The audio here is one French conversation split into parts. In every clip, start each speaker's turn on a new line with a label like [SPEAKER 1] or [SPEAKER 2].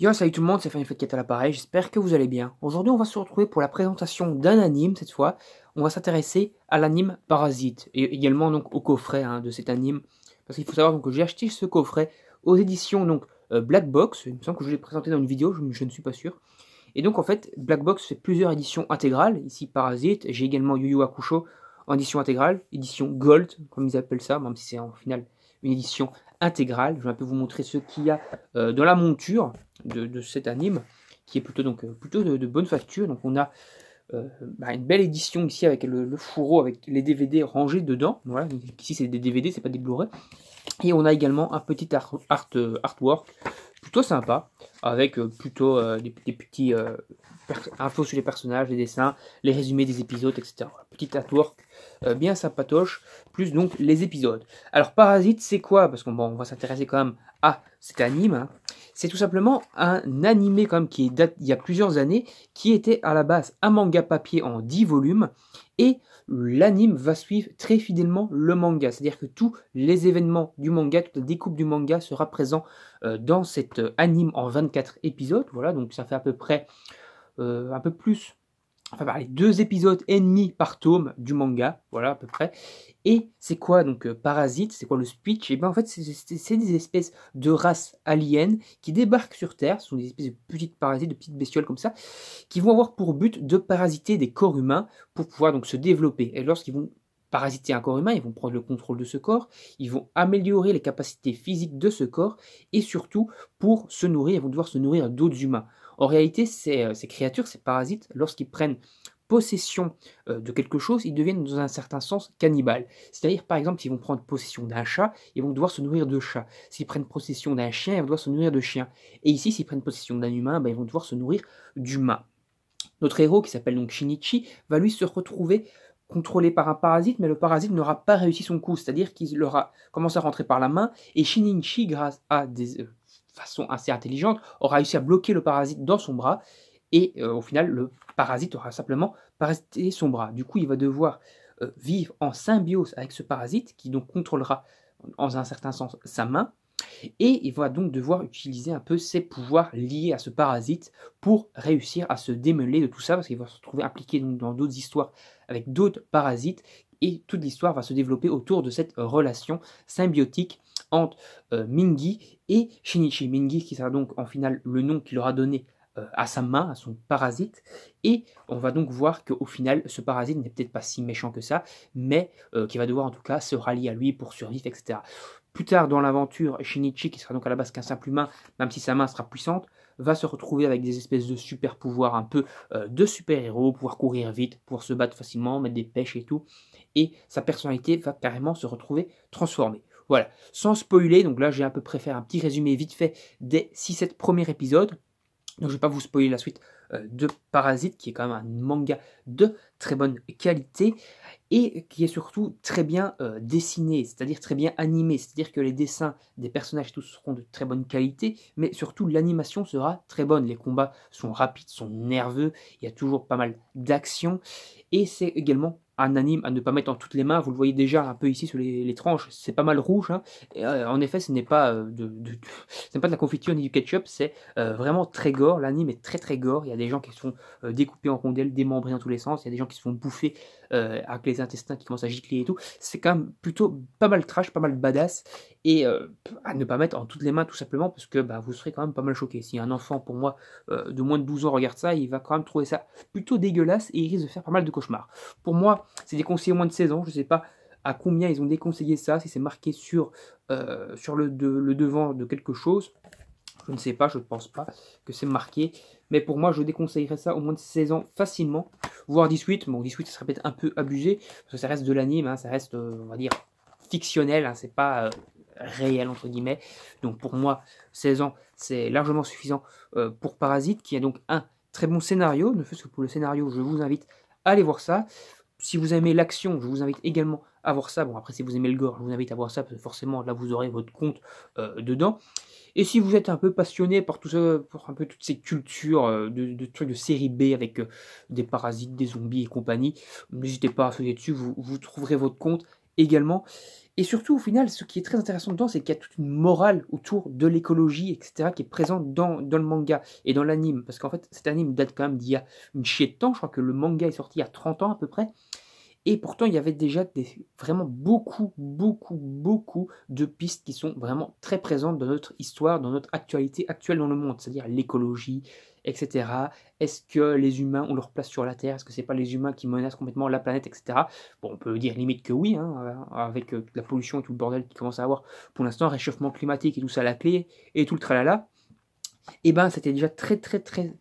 [SPEAKER 1] Yo, salut tout le monde, c'est Final Fight 4 à l'appareil, j'espère que vous allez bien. Aujourd'hui, on va se retrouver pour la présentation d'un anime, cette fois. On va s'intéresser à l'anime Parasite, et également donc au coffret de cet anime. Parce qu'il faut savoir donc, que j'ai acheté ce coffret aux éditions Black Box, il me semble que je l'ai présenté dans une vidéo, je ne suis pas sûr. Et donc en fait, Black Box fait plusieurs éditions intégrales, ici Parasite, j'ai également Yu Yu Hakusho en édition intégrale, édition Gold, comme ils appellent ça, même si c'est en final une édition intégrale. Je vais un peu vous montrer ce qu'il y a dans la monture de cet anime, qui est plutôt, plutôt de bonne facture. Donc on a une belle édition ici avec le fourreau, avec les DVD rangés dedans. Voilà, donc ici c'est des DVD, c'est pas des Blu-ray. Et on a également un petit artwork plutôt sympa, avec plutôt des petits infos sur les personnages, les dessins, les résumés des épisodes, etc. Petit artwork bien sympatoche, plus donc les épisodes. Alors Parasite, c'est quoi? Parce qu'on on va s'intéresser quand même à cet anime. Hein. C'est tout simplement un animé quand même qui date il y a plusieurs années, qui était à la base un manga papier en 10 volumes, et l'anime va suivre très fidèlement le manga. C'est-à-dire que tous les événements du manga, toute la découpe du manga sera présent dans cet anime en 24 épisodes. Voilà, donc ça fait à peu près un peu plus, enfin, allez, 2 épisodes et demi par tome du manga, voilà à peu près. Et c'est quoi donc Parasite? C'est quoi le speech? Et bien en fait c'est des espèces de races aliens qui débarquent sur Terre. Ce sont des espèces de petites parasites, de petites bestioles comme ça, qui vont avoir pour but de parasiter des corps humains pour pouvoir donc se développer. Et lorsqu'ils vont parasiter un corps humain, ils vont prendre le contrôle de ce corps, ils vont améliorer les capacités physiques de ce corps, et surtout pour se nourrir, ils vont devoir se nourrir d'autres humains. En réalité, ces créatures, ces parasites, lorsqu'ils prennent possession de quelque chose, ils deviennent dans un certain sens cannibales. C'est-à-dire, par exemple, s'ils vont prendre possession d'un chat, ils vont devoir se nourrir de chats. S'ils prennent possession d'un chien, ils vont devoir se nourrir de chiens. Et ici, s'ils prennent possession d'un humain, ils vont devoir se nourrir d'humains. Notre héros, qui s'appelle donc Shinichi, va lui se retrouver contrôlé par un parasite, mais le parasite n'aura pas réussi son coup, c'est-à-dire qu'il aura commencé à rentrer par la main, et Shinichi, grâce à des façons assez intelligentes, aura réussi à bloquer le parasite dans son bras, et au final, le parasite aura simplement parasité son bras. Du coup, il va devoir vivre en symbiose avec ce parasite, qui donc contrôlera, en un certain sens, sa main, et il va donc devoir utiliser un peu ses pouvoirs liés à ce parasite pour réussir à se démêler de tout ça, parce qu'il va se retrouver impliqué dans d'autres histoires avec d'autres parasites, et toute l'histoire va se développer autour de cette relation symbiotique entre Mingi et Shinichi. Mingi qui sera donc en final le nom qu'il aura donné à sa main, à son parasite, et on va donc voir qu'au final, ce parasite n'est peut-être pas si méchant que ça, mais qui va devoir en tout cas se rallier à lui pour survivre, etc. Plus tard dans l'aventure, Shinichi, qui sera donc à la base qu'un simple humain, même si sa main sera puissante, va se retrouver avec des espèces de super pouvoirs, un peu de super-héros, pouvoir courir vite, pouvoir se battre facilement, mettre des pêches et tout, et sa personnalité va carrément se retrouver transformée. Voilà, sans spoiler, donc là j'ai à peu près fait un petit résumé vite fait des 6-7 premiers épisodes. Donc je ne vais pas vous spoiler la suite de Parasite, qui est quand même un manga de très bonne qualité et qui est surtout très bien dessiné, c'est-à-dire très bien animé, c'est-à-dire que les dessins des personnages tous seront de très bonne qualité, mais surtout l'animation sera très bonne. Les combats sont rapides, sont nerveux, il y a toujours pas mal d'action, et c'est également un anime à ne pas mettre en toutes les mains. Vous le voyez déjà un peu ici sur les tranches, c'est pas mal rouge. Hein. Et, en effet, ce n'est pas, ce n'est pas de la confiture ni du ketchup, c'est vraiment très gore. L'anime est très très gore. Il y a des gens qui se font découper en rondelles, démembrés dans tous les sens. Il y a des gens qui se font bouffer avec les intestins qui commencent à gicler et tout. C'est quand même plutôt pas mal trash, pas mal badass. Et à ne pas mettre en toutes les mains tout simplement parce que vous serez quand même pas mal choqué. Si un enfant, pour moi, de moins de 12 ans regarde ça, il va quand même trouver ça plutôt dégueulasse et il risque de faire pas mal de cauchemars. Pour moi, c'est déconseillé au moins de 16 ans. Je ne sais pas à combien ils ont déconseillé ça, si c'est marqué sur le devant de quelque chose. Je ne sais pas, je ne pense pas que c'est marqué. Mais pour moi, je déconseillerais ça au moins de 16 ans facilement. Voire 18. Bon, 18, ça serait peut-être un peu abusé. Parce que ça reste de l'anime, hein, ça reste, on va dire, fictionnel. Hein, c'est pas réel, entre guillemets. Donc pour moi, 16 ans, c'est largement suffisant pour Parasite, qui a donc un très bon scénario. Ne fût-ce que pour le scénario, je vous invite à aller voir ça. Si vous aimez l'action, je vous invite également à voir ça. Bon, après, si vous aimez le gore, je vous invite à voir ça, parce que forcément, là, vous aurez votre compte dedans. Et si vous êtes un peu passionné par tout ça, pour un peu toutes ces cultures de trucs de série B avec des parasites, des zombies et compagnie, n'hésitez pas à feuilleter dessus, vous trouverez votre compte également. Et surtout, au final, ce qui est très intéressant dedans, c'est qu'il y a toute une morale autour de l'écologie, etc., qui est présente dans le manga et dans l'anime. Parce qu'en fait, cet anime date quand même d'il y a une chier de temps. Je crois que le manga est sorti il y a 30 ans à peu près. Et pourtant, il y avait déjà vraiment beaucoup de pistes qui sont vraiment très présentes dans notre histoire, dans notre actualité actuelle dans le monde, c'est-à-dire l'écologie, etc. Est-ce que les humains ont leur place sur la Terre? Est-ce que c'est pas les humains qui menacent complètement la planète, etc. Bon, on peut dire limite que oui, hein, avec la pollution et tout le bordel qui commence à avoir pour l'instant, réchauffement climatique et tout ça à la clé, et tout le tralala. Et ben c'était déjà très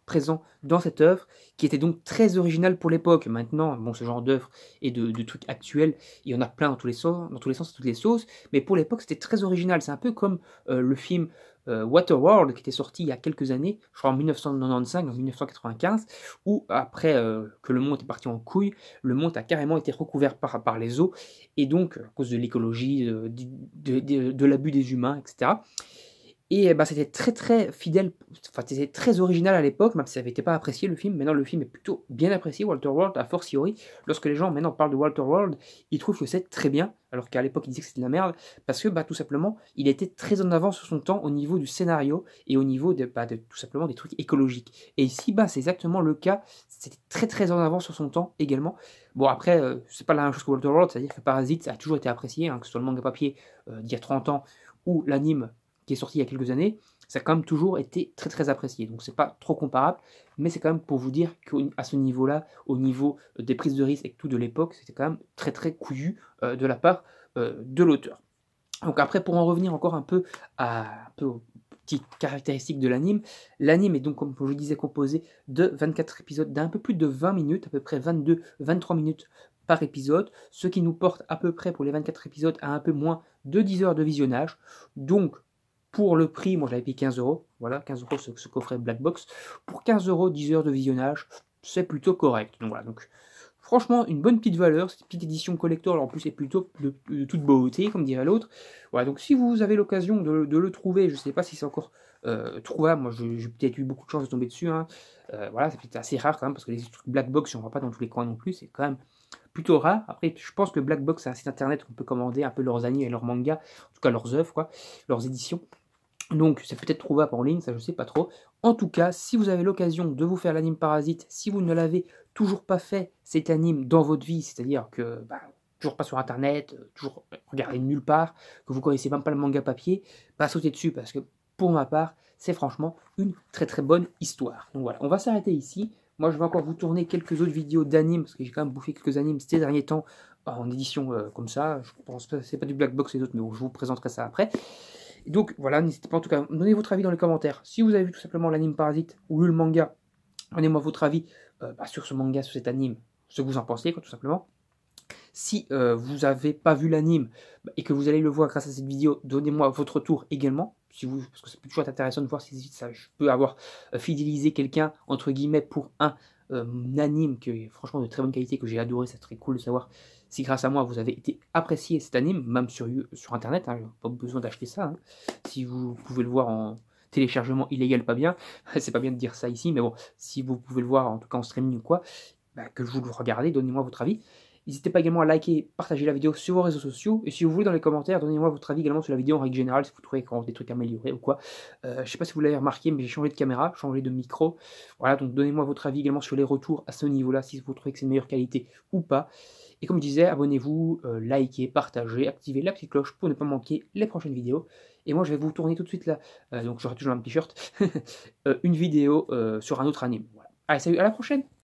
[SPEAKER 1] présent dans cette œuvre, qui était donc très originale pour l'époque. Maintenant, bon, ce genre d'œuvre et de trucs actuels, il y en a plein dans tous les sens et toutes les sauces, mais pour l'époque c'était très original. C'est un peu comme le film Waterworld qui était sorti il y a quelques années, je crois en 1995, en 1995, où après que le monde est parti en couille, le monde a carrément été recouvert par les eaux, et donc à cause de l'écologie, de l'abus des humains, etc. Et bah, c'était très fidèle, enfin c'était très original à l'époque, même si ça n'avait été pas apprécié le film. Maintenant le film est plutôt bien apprécié, Walter World, a fortiori. Lorsque les gens maintenant parlent de Walter World, ils trouvent que c'est très bien, alors qu'à l'époque ils disaient que c'était de la merde, parce que bah, tout simplement, il était très en avance sur son temps au niveau du scénario et au niveau de tout simplement des trucs écologiques. Et ici, bah, c'est exactement le cas, c'était très en avance sur son temps également. Bon après, c'est pas la même chose que Walter World, c'est-à-dire que Parasite ça a toujours été apprécié, hein, que ce soit le manga papier d'il y a 30 ans ou l'anime qui est sorti il y a quelques années, ça a quand même toujours été très apprécié. Donc c'est pas trop comparable, mais c'est quand même pour vous dire qu'à ce niveau-là, au niveau des prises de risque et tout de l'époque, c'était quand même très couillu de la part de l'auteur. Donc après, pour en revenir encore un peu aux petites caractéristiques de l'anime, l'anime est donc, comme je disais, composé de 24 épisodes d'un peu plus de 20 minutes, à peu près 22-23 minutes par épisode, ce qui nous porte à peu près pour les 24 épisodes à un peu moins de 10 heures de visionnage. Donc pour le prix, moi j'avais payé 15 €, voilà, 15 € ce coffret Black Box. Pour 15 €, 10 heures de visionnage, c'est plutôt correct. Donc voilà, donc franchement, une bonne petite valeur, cette petite édition collector, en plus c'est plutôt de toute beauté, comme dirait l'autre. Voilà, donc si vous avez l'occasion de le trouver, je ne sais pas si c'est encore trouvable, moi j'ai peut-être eu beaucoup de chance de tomber dessus, hein. Voilà, c'est peut-être assez rare quand même, parce que les trucs Black Box, on ne voit pas dans tous les coins non plus, c'est quand même plutôt rare. Après, je pense que Black Box, c'est un site internet où on peut commander un peu leurs animes et leurs mangas, en tout cas leurs œuvres, quoi, leurs éditions. Donc c'est peut-être trouvable en ligne, ça je sais pas trop. En tout cas, si vous avez l'occasion de vous faire l'anime Parasite, si vous ne l'avez toujours pas fait, cet anime dans votre vie, c'est-à-dire que toujours pas sur internet, toujours regardé nulle part, que vous connaissez même pas le manga papier, sautez dessus parce que pour ma part, c'est franchement une très bonne histoire. Donc voilà, on va s'arrêter ici. Moi je vais encore vous tourner quelques autres vidéos d'animes, parce que j'ai quand même bouffé quelques animes ces derniers temps en édition comme ça. Je pense pas, c'est pas du Black Box et d'autres, mais bon, je vous présenterai ça après. Donc voilà, n'hésitez pas en tout cas à donner votre avis dans les commentaires. Si vous avez vu tout simplement l'anime Parasite ou lu le manga, donnez-moi votre avis sur ce manga, sur cet anime, ce que vous en pensez, quoi, tout simplement. Si vous n'avez pas vu l'anime et que vous allez le voir grâce à cette vidéo, donnez-moi votre retour également. Parce que c'est toujours intéressant de voir si ça, je peux avoir fidélisé quelqu'un, entre guillemets, pour un anime qui est franchement de très bonne qualité, que j'ai adoré. C'est très cool de savoir si grâce à moi vous avez été apprécié cet anime, même sur internet, hein, pas besoin d'acheter ça. Hein. Si vous pouvez le voir en téléchargement illégal, pas bien, c'est pas bien de dire ça ici, mais bon, si vous pouvez le voir en tout cas en streaming ou quoi, que vous le regardez, donnez-moi votre avis. N'hésitez pas également à liker, partager la vidéo sur vos réseaux sociaux. Et si vous voulez dans les commentaires, donnez-moi votre avis également sur la vidéo en règle générale, si vous trouvez des trucs améliorés ou quoi. Je ne sais pas si vous l'avez remarqué, mais j'ai changé de caméra, changé de micro. Voilà, donc donnez-moi votre avis également sur les retours à ce niveau-là, si vous trouvez que c'est de meilleure qualité ou pas. Et comme je disais, abonnez-vous, likez, partagez, activez la petite cloche pour ne pas manquer les prochaines vidéos. Et moi, je vais vous tourner tout de suite là, donc j'aurai toujours un t-shirt, une vidéo sur un autre anime. Voilà. Allez, salut, à la prochaine!